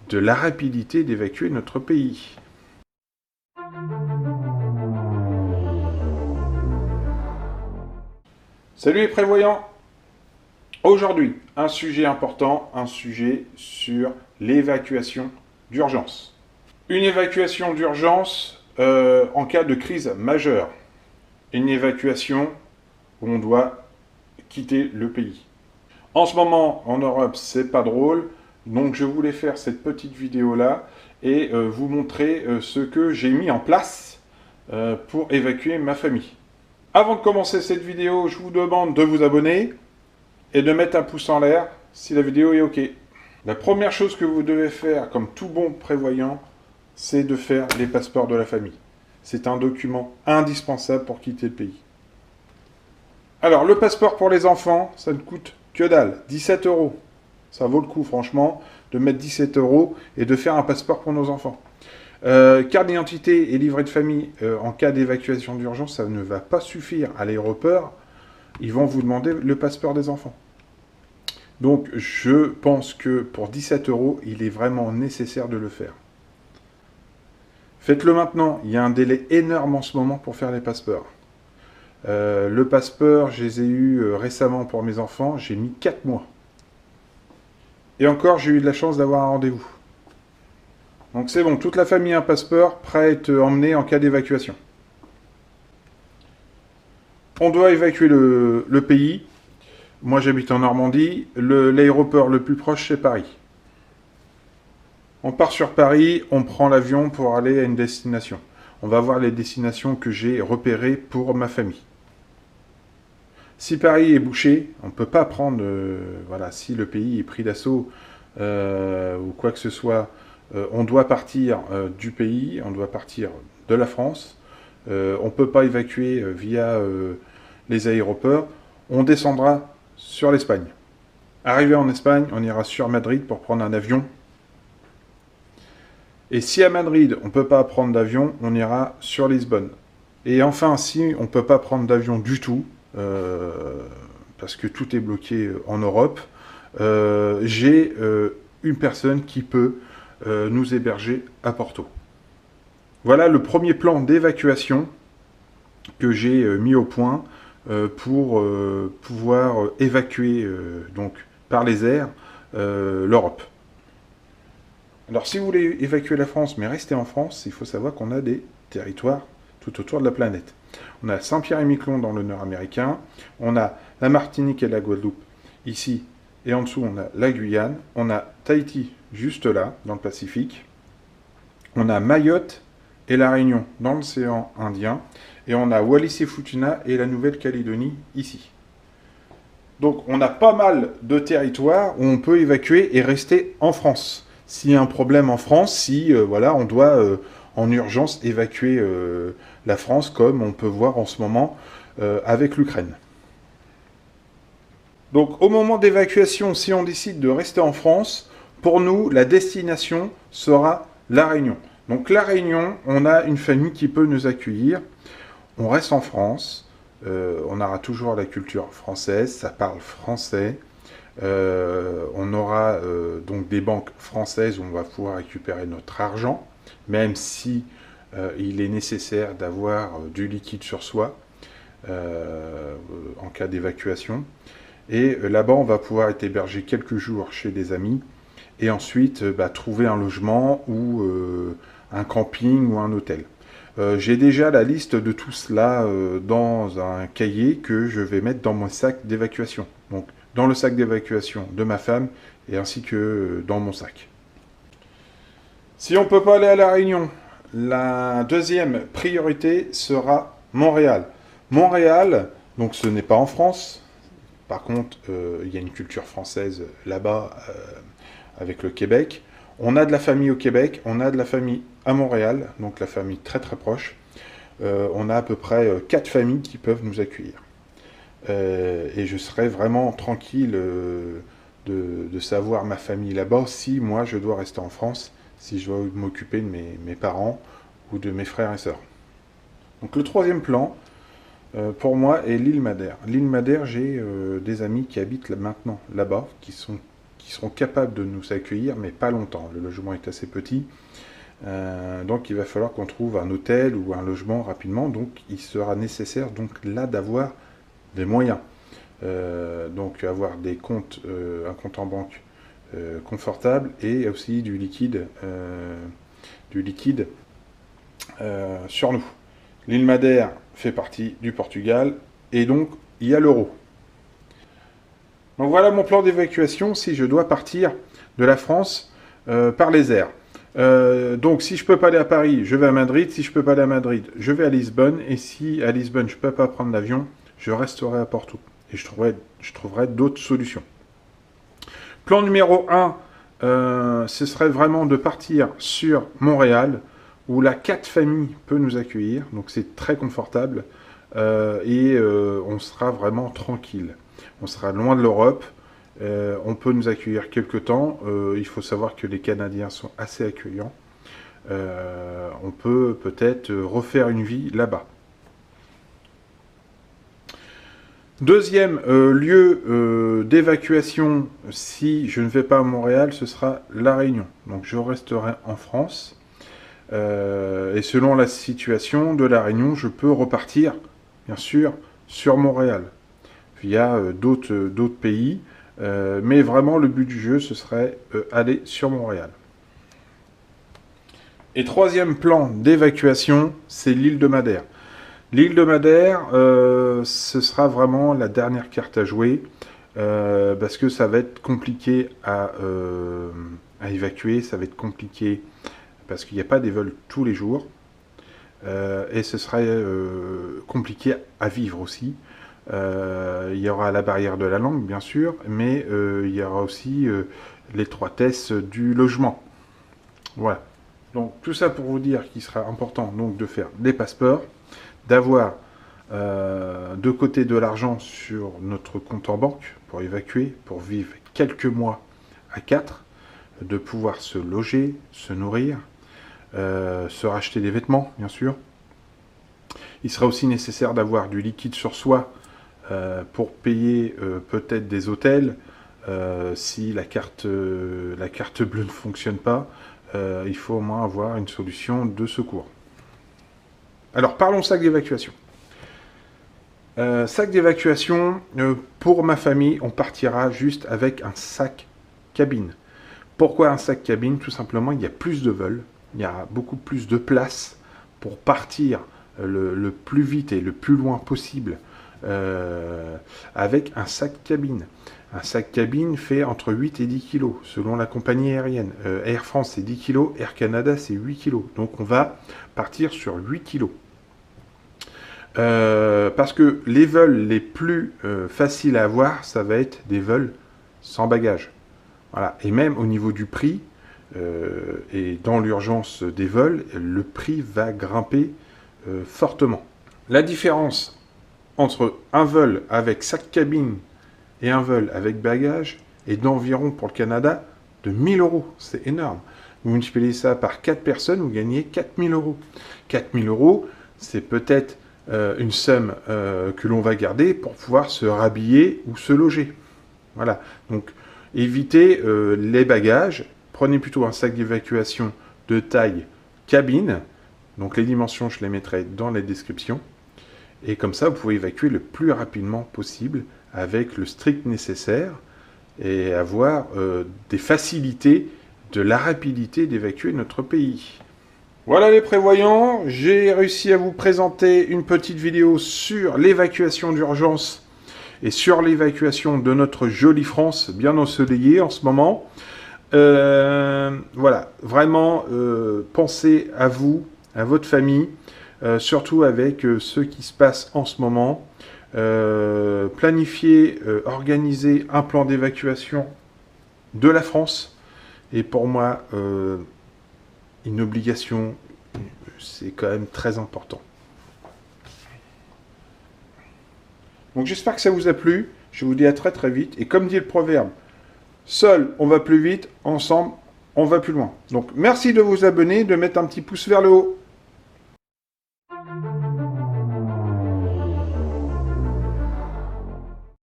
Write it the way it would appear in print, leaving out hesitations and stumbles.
de la rapidité d'évacuer notre pays. Salut les prévoyants! Aujourd'hui, un sujet important, un sujet sur l'évacuation d'urgence. Une évacuation d'urgence en cas de crise majeure. Une évacuation où on doit quitter le pays. En ce moment, en Europe, c'est pas drôle, donc je voulais faire cette petite vidéo-là et vous montrer ce que j'ai mis en place pour évacuer ma famille. Avant de commencer cette vidéo, je vous demande de vous abonner et de mettre un pouce en l'air si la vidéo est OK. La première chose que vous devez faire, comme tout bon prévoyant, c'est de faire les passeports de la famille. C'est un document indispensable pour quitter le pays. Alors, le passeport pour les enfants, ça ne coûte que dalle, 17 €. Ça vaut le coup, franchement, de mettre 17 € et de faire un passeport pour nos enfants. Carte d'identité et livret de famille, en cas d'évacuation d'urgence, ça ne va pas suffire à l'aéroport. Ils vont vous demander le passeport des enfants. Donc, je pense que pour 17 €, il est vraiment nécessaire de le faire. Faites-le maintenant. Il y a un délai énorme en ce moment pour faire les passeports. Le passeport, je les ai eus récemment pour mes enfants. J'ai mis 4 mois. Et encore, j'ai eu de la chance d'avoir un rendez-vous. Donc c'est bon, toute la famille a un passeport, prêt à être emmené en cas d'évacuation. On doit évacuer le pays. Moi, j'habite en Normandie. L'aéroport le plus proche, c'est Paris. On part sur Paris, on prend l'avion pour aller à une destination. On va voir les destinations que j'ai repérées pour ma famille. Si Paris est bouché, on ne peut pas prendre... voilà, si le pays est pris d'assaut ou quoi que ce soit, on doit partir du pays, on doit partir de la France. On ne peut pas évacuer via les aéroports. On descendra sur l'Espagne. Arrivé en Espagne, on ira sur Madrid pour prendre un avion. Et si à Madrid, on ne peut pas prendre d'avion, on ira sur Lisbonne. Et enfin, si on ne peut pas prendre d'avion du tout, parce que tout est bloqué en Europe, j'ai une personne qui peut nous héberger à Porto. Voilà le premier plan d'évacuation que j'ai mis au point pour pouvoir évacuer donc par les airs l'Europe. Alors si vous voulez évacuer la France mais rester en France, il faut savoir qu'on a des territoires tout autour de la planète. On a Saint-Pierre-et-Miquelon dans le nord américain, on a la Martinique et la Guadeloupe ici, et en dessous on a la Guyane, on a Tahiti juste là, dans le Pacifique, on a Mayotte et la Réunion dans l'océan Indien, et on a Wallis et Futuna et la Nouvelle-Calédonie ici. Donc on a pas mal de territoires où on peut évacuer et rester en France. S'il y a un problème en France, si voilà, on doit en urgence évacuer la France, comme on peut voir en ce moment avec l'Ukraine. Donc au moment d'évacuation, si on décide de rester en France, pour nous, la destination sera La Réunion. Donc La Réunion, on a une famille qui peut nous accueillir. On reste en France, on aura toujours la culture française, ça parle français. On aura donc des banques françaises où on va pouvoir récupérer notre argent, même si il est nécessaire d'avoir du liquide sur soi en cas d'évacuation. Et là-bas, on va pouvoir être hébergé quelques jours chez des amis et ensuite trouver un logement ou un camping ou un hôtel. J'ai déjà la liste de tout cela dans un cahier que je vais mettre dans mon sac d'évacuation. Donc, dans le sac d'évacuation de ma femme et ainsi que dans mon sac. Si on ne peut pas aller à La Réunion, la deuxième priorité sera Montréal. Montréal, donc ce n'est pas en France. Par contre, il y a une culture française là-bas avec le Québec. On a de la famille au Québec, on a de la famille à Montréal, donc la famille très très proche. On a à peu près 4 familles qui peuvent nous accueillir. Et je serai vraiment tranquille de savoir ma famille là-bas si moi je dois rester en France, si je dois m'occuper de mes parents ou de mes frères et sœurs. Donc le troisième plan pour moi est l'île Madère. L'île Madère, j'ai des amis qui habitent maintenant là-bas, qui sont qui seront capables de nous accueillir, mais pas longtemps. Le logement est assez petit. Donc il va falloir qu'on trouve un hôtel ou un logement rapidement. Donc il sera nécessaire donc là d'avoir des moyens. Donc avoir des comptes, un compte en banque confortable et aussi du liquide sur nous. L'île Madère fait partie du Portugal et donc il y a l'euro. Donc voilà mon plan d'évacuation si je dois partir de la France par les airs. Donc si je peux pas aller à Paris, je vais à Madrid. Si je peux pas aller à Madrid, je vais à Lisbonne. Et si à Lisbonne, je peux pas prendre l'avion, je resterai à Porto. Et je trouverai d'autres solutions. Plan numéro 1, ce serait vraiment de partir sur Montréal, où la 4 familles peut nous accueillir. Donc c'est très confortable. On sera vraiment tranquille. On sera loin de l'Europe. On peut nous accueillir quelque temps. Il faut savoir que les Canadiens sont assez accueillants. On peut peut-être refaire une vie là-bas. Deuxième lieu d'évacuation, si je ne vais pas à Montréal, ce sera La Réunion. Donc je resterai en France. Et selon la situation de La Réunion, je peux repartir, bien sûr, sur Montréal, via d'autres pays. Mais vraiment, le but du jeu, ce serait aller sur Montréal. Et troisième plan d'évacuation, c'est l'île de Madère. L'île de Madère, ce sera vraiment la dernière carte à jouer, parce que ça va être compliqué à évacuer, ça va être compliqué parce qu'il n'y a pas des vols tous les jours, et ce serait compliqué à vivre aussi. Il y aura la barrière de la langue, bien sûr, mais il y aura aussi l'étroitesse du logement. Voilà. Donc tout ça pour vous dire qu'il sera important donc de faire des passeports, d'avoir de côté de l'argent sur notre compte en banque pour évacuer, pour vivre quelques mois à 4, de pouvoir se loger, se nourrir, se racheter des vêtements, bien sûr. Il sera aussi nécessaire d'avoir du liquide sur soi pour payer peut-être des hôtels. Si la carte bleue ne fonctionne pas, il faut au moins avoir une solution de secours. Alors parlons sac d'évacuation. Sac d'évacuation, pour ma famille, on partira juste avec un sac cabine. Pourquoi un sac cabine? Tout simplement, il y a plus de vols, il y a beaucoup plus de place pour partir le plus vite et le plus loin possible avec un sac cabine. Un sac cabine fait entre 8 et 10 kg, selon la compagnie aérienne. Air France, c'est 10 kg, Air Canada, c'est 8 kg. Donc on va partir sur 8 kg. Parce que les vols les plus faciles à avoir, ça va être des vols sans bagages. Voilà. Et même au niveau du prix, et dans l'urgence des vols, le prix va grimper fortement. La différence entre un vol avec sac cabine et un vol avec bagages est d'environ, pour le Canada, de 1000 €. C'est énorme. Vous multipliez ça par 4 personnes, vous gagnez 4000 €. 4000 €, c'est peut-être une somme que l'on va garder pour pouvoir se rhabiller ou se loger. Voilà. Donc, évitez les bagages. Prenez plutôt un sac d'évacuation de taille cabine. Donc, les dimensions, je les mettrai dans les descriptions. Et comme ça, vous pouvez évacuer le plus rapidement possible avec le strict nécessaire et avoir des facilités de la rapidité d'évacuer notre pays. Voilà les prévoyants, j'ai réussi à vous présenter une petite vidéo sur l'évacuation d'urgence et sur l'évacuation de notre jolie France bien ensoleillée en ce moment. Voilà, vraiment pensez à vous, à votre famille, surtout avec ce qui se passe en ce moment. Planifier, organiser un plan d'évacuation de la France est pour moi une obligation, c'est quand même très important. Donc j'espère que ça vous a plu, je vous dis à très très vite, et comme dit le proverbe, seul on va plus vite, ensemble on va plus loin. Donc merci de vous abonner, de mettre un petit pouce vers le haut.